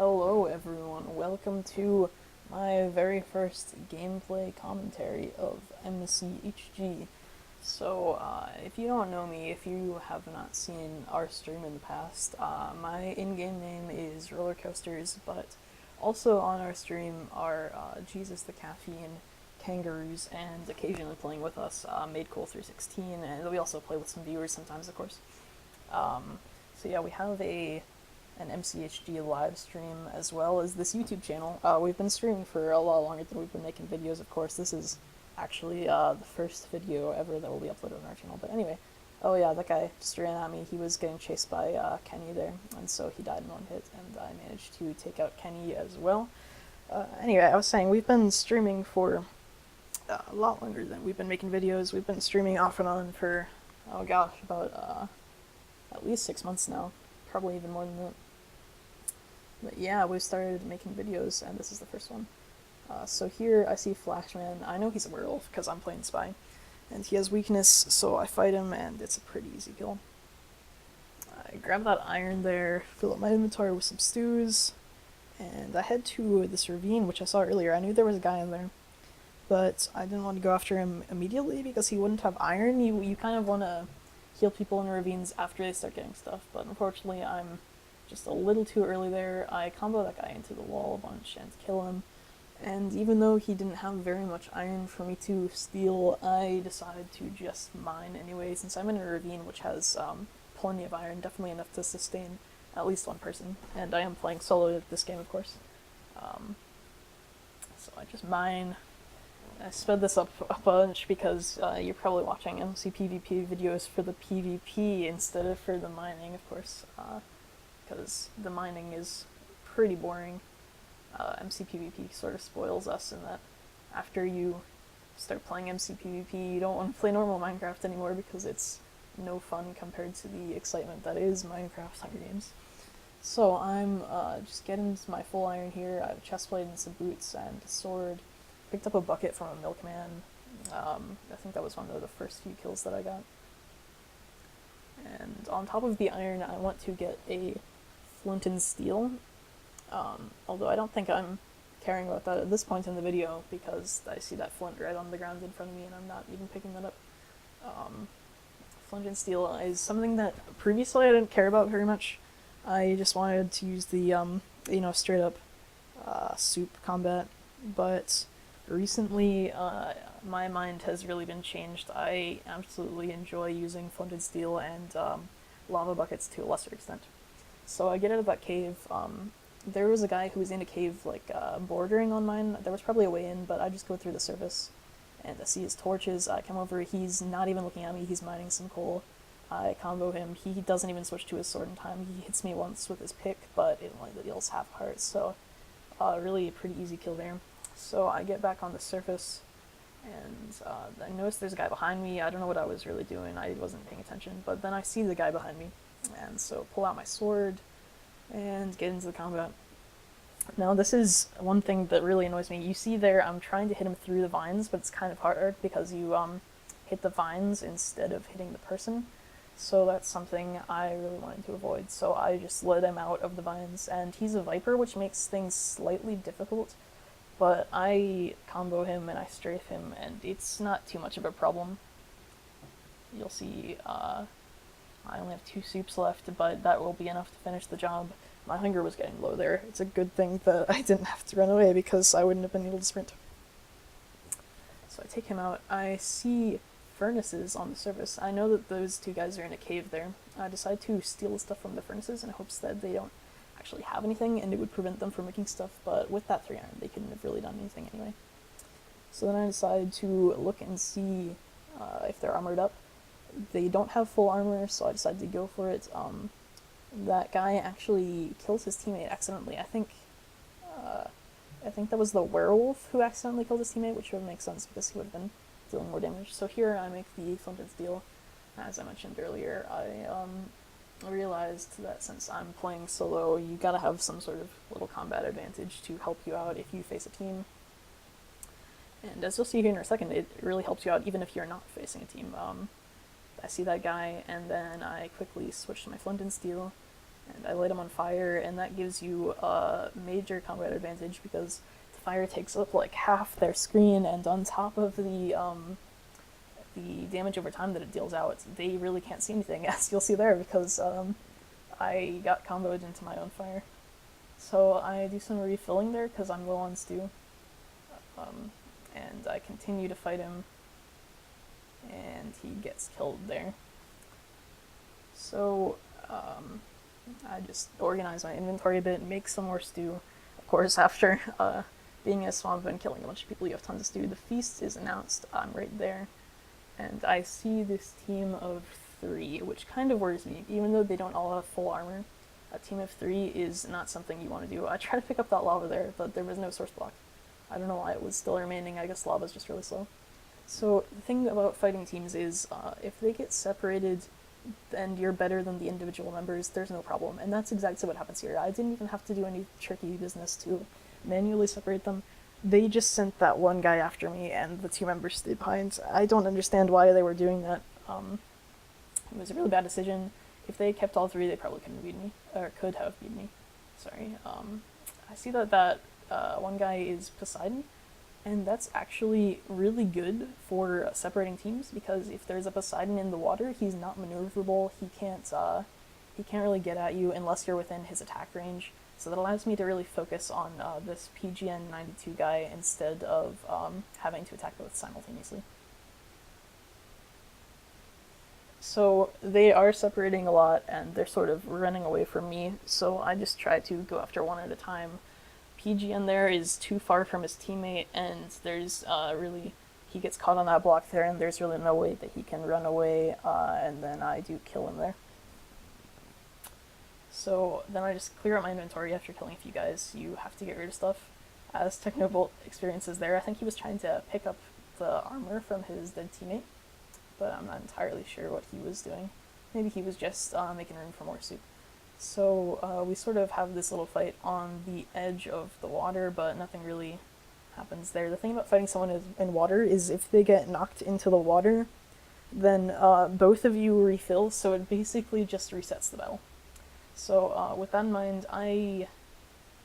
Hello everyone, welcome to my very first gameplay commentary of MCHG. If you don't know me, if you have not seen our stream in the past, my in-game name is Rollercoasters, but also on our stream are Jesus the Caffeine, Kangaroos, and occasionally playing with us, MadeCool316, and we also play with some viewers sometimes, of course. We have an MCHG live stream as well as this YouTube channel. We've been streaming for a lot longer than we've been making videos, of course. This is actually the first video ever that will be uploaded on our channel. But anyway, oh yeah, that guy just ran at me. He was getting chased by Kenny there, and so he died in one hit, and I managed to take out Kenny as well. Anyway, I was saying, we've been streaming for a lot longer than we've been making videos. We've been streaming off and on for, oh gosh, about at least 6 months now. Probably even more than that. But yeah, we started making videos, and this is the first one. So here I see Flashman. I know he's a werewolf because I'm playing Spy. And he has weakness, so I fight him, and it's a pretty easy kill. I grab that iron there, fill up my inventory with some stews, and I head to this ravine, which I saw earlier. I knew there was a guy in there, but I didn't want to go after him immediately because he wouldn't have iron. You kind of want to heal people in ravines after they start getting stuff, but unfortunately I'm just a little too early there. I combo that guy into the wall a bunch and kill him, and even though he didn't have very much iron for me to steal, I decided to just mine anyway, since I'm in a ravine which has plenty of iron, definitely enough to sustain at least one person, and I am playing solo this game, of course. So I just mine. I sped this up a bunch because you're probably watching MCPVP videos for the PvP instead of for the mining, of course, because the mining is pretty boring. MCPVP sort of spoils us in that after you start playing MCPVP, you don't want to play normal Minecraft anymore because it's no fun compared to the excitement that is Minecraft Hunger Games. So I'm just getting my full iron here. I have a chestplate and some boots and a sword. Picked up a bucket from a milkman. I think that was one of the first few kills that I got. And on top of the iron, I want to get a flint and steel. Although I don't think I'm caring about that at this point in the video because I see that flint right on the ground in front of me and I'm not even picking that up. Flint and steel is something that previously I didn't care about very much. I just wanted to use the, straight up soup combat, but recently my mind has really been changed. I absolutely enjoy using flint and steel and lava buckets to a lesser extent. So I get out of that cave. There was a guy who was in a cave bordering on mine. There was probably a way in, but I just go through the surface and I see his torches. I come over, he's not even looking at me, he's mining some coal. I combo him, he doesn't even switch to his sword in time. He hits me once with his pick, but it only deals half hearts, so really a pretty easy kill there. So I get back on the surface, and I notice there's a guy behind me. I don't know what I was really doing, I wasn't paying attention, but then I see the guy behind me, and so pull out my sword and get into the combat. Now this is one thing that really annoys me. You see there, I'm trying to hit him through the vines, but it's kind of hard because you hit the vines instead of hitting the person. So that's something I really wanted to avoid. So I just let him out of the vines, and he's a viper, which makes things slightly difficult. But I combo him and I strafe him, and it's not too much of a problem. You'll see I only have 2 soups left, but that will be enough to finish the job. My hunger was getting low there. It's a good thing that I didn't have to run away because I wouldn't have been able to sprint. So I take him out. I see furnaces on the surface. I know that those 2 guys are in a cave there. I decide to steal the stuff from the furnaces in hopes that they don't actually have anything and it would prevent them from making stuff, but with that 3 iron they couldn't have really done anything anyway. So then I decide to look and see if they're armored up. They don't have full armor, so I decided to go for it. That guy actually kills his teammate accidentally. I think that was the werewolf who accidentally killed his teammate, which would make sense because he would have been dealing more damage. So here I make the flint and steel. As I mentioned earlier, I realized that since I'm playing solo, you gotta have some sort of little combat advantage to help you out if you face a team. And as you'll see here in a second, it really helps you out even if you're not facing a team. I see that guy, and then I quickly switch to my flint and steel, and I light him on fire, and that gives you a major combat advantage because the fire takes up like half their screen, and on top of the damage over time that it deals out, they really can't see anything, as you'll see there, because I got comboed into my own fire. So I do some refilling there because I'm low on stew, and I continue to fight him, and he gets killed there. So I just organize my inventory a bit, make some more stew. Of course, after being in a swamp and killing a bunch of people, you have tons of stew. The feast is announced. I'm right there, and I see this team of 3, which kind of worries me, even though they don't all have full armor. A team of 3 is not something you want to do. I tried to pick up that lava there, but there was no source block. I don't know why it was still remaining. I guess lava's just really slow. So the thing about fighting teams is if they get separated and you're better than the individual members, there's no problem. And that's exactly what happens here. I didn't even have to do any tricky business to manually separate them. They just sent that one guy after me, and the 2 members stayed behind. I don't understand why they were doing that. It was a really bad decision. If they kept all 3, they probably couldn't have beaten me, or could have beaten me. Sorry. I see that one guy is Poseidon, and that's actually really good for separating teams, because if there's a Poseidon in the water, he's not maneuverable. He can't really get at you unless you're within his attack range. So that allows me to really focus on this PGN 92 guy instead of having to attack both simultaneously. So they are separating a lot, and they're sort of running away from me, so I just try to go after one at a time. PGN there is too far from his teammate, and there's he gets caught on that block there, and there's really no way that he can run away, and then I do kill him there. So then I just clear out my inventory after killing a few guys. You have to get rid of stuff. As Technobolt experiences there, I think he was trying to pick up the armor from his dead teammate, but I'm not entirely sure what he was doing. Maybe he was just making room for more soup. So we sort of have this little fight on the edge of the water, but nothing really happens there. The thing about fighting someone in water is if they get knocked into the water, then both of you refill, so it basically just resets the battle. So with that in mind, I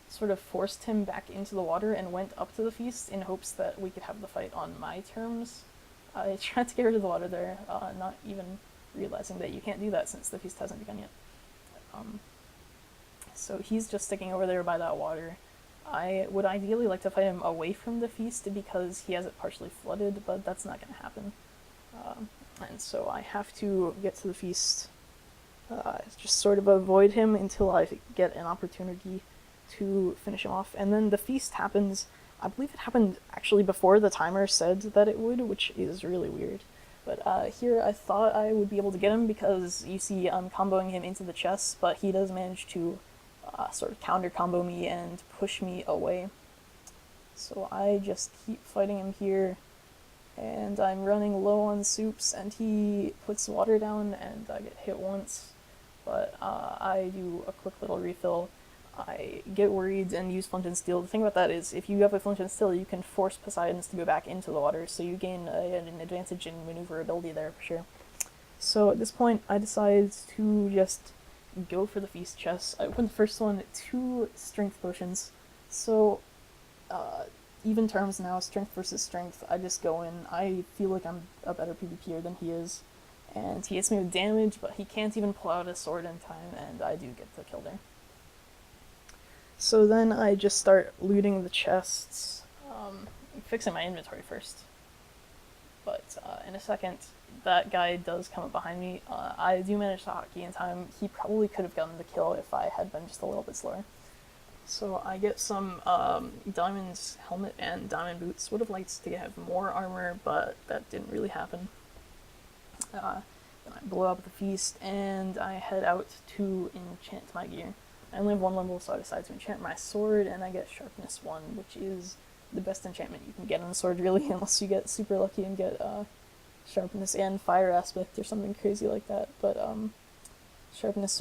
sort of forced him back into the water and went up to the feast in hopes that we could have the fight on my terms. I tried to get rid of the water there, not even realizing that you can't do that since the feast hasn't begun yet. So he's just sticking over there by that water. I would ideally like to fight him away from the feast because he has it partially flooded, but that's not going to happen. And so I have to get to the feast, just sort of avoid him until I get an opportunity to finish him off. And then the feast happens. I believe it happened actually before the timer said that it would, which is really weird. But here I thought I would be able to get him because you see I'm comboing him into the chest, but he does manage to sort of counter combo me and push me away. So I just keep fighting him here, and I'm running low on soups, and he puts water down, and I get hit once, but I do a quick little refill. I get worried and use Flint and Steel. The thing about that is, if you have a Flint and Steel, you can force Poseidons to go back into the water, so you gain an advantage in maneuverability there for sure. So at this point, I decide to just go for the feast chest. I open the first one, 2 strength potions. So, even terms now, strength versus strength, I just go in. I feel like I'm a better PvPer than he is, and he hits me with damage, but he can't even pull out a sword in time, and I do get the kill there. So then I just start looting the chests, fixing my inventory first. But in a second, that guy does come up behind me. I do manage to hotkey in time. He probably could have gotten the kill if I had been just a little bit slower. So I get some diamond helmet and diamond boots. Would have liked to have more armor, but that didn't really happen. Then I blow up the feast, and I head out to enchant my gear. I only have 1 level, so I decide to enchant my sword, and I get Sharpness 1, which is the best enchantment you can get on a sword, really, unless you get super lucky and get Sharpness and Fire Aspect or something crazy like that. But Sharpness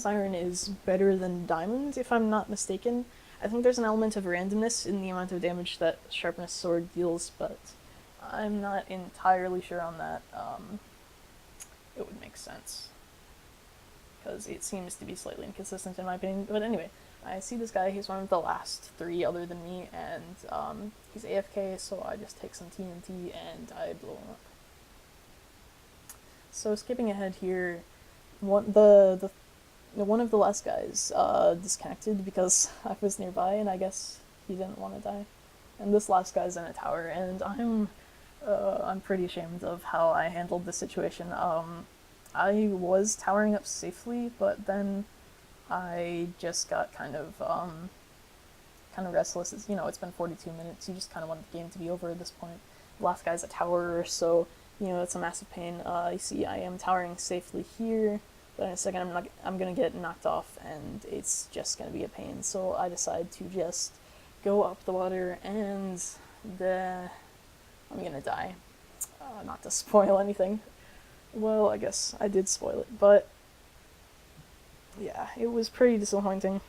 Iron is better than Diamond, if I'm not mistaken. I think there's an element of randomness in the amount of damage that Sharpness Sword deals, but I'm not entirely sure on that. It would make sense, because it seems to be slightly inconsistent in my opinion. But anyway, I see this guy, he's one of the last 3 other than me, and he's AFK, so I just take some TNT and I blow him up. So skipping ahead here, one of the last guys disconnected because I was nearby, and I guess he didn't want to die. And this last guy's in a tower, and I'm pretty ashamed of how I handled the situation. I was towering up safely, but then I just got kind of restless. It's, it's been 42 minutes. You just kind of want the game to be over at this point. The last guy's a tower, so it's a massive pain. You see, I am towering safely here, but in a second I'm gonna get knocked off, and it's just gonna be a pain. So I decide to just go up the water, and I'm gonna die. Not to spoil anything. Well, I guess I did spoil it, but yeah, it was pretty disappointing.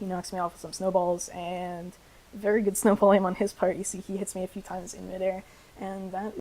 He knocks me off with some snowballs, and very good snowball aim on his part. You see, he hits me a few times in midair, and that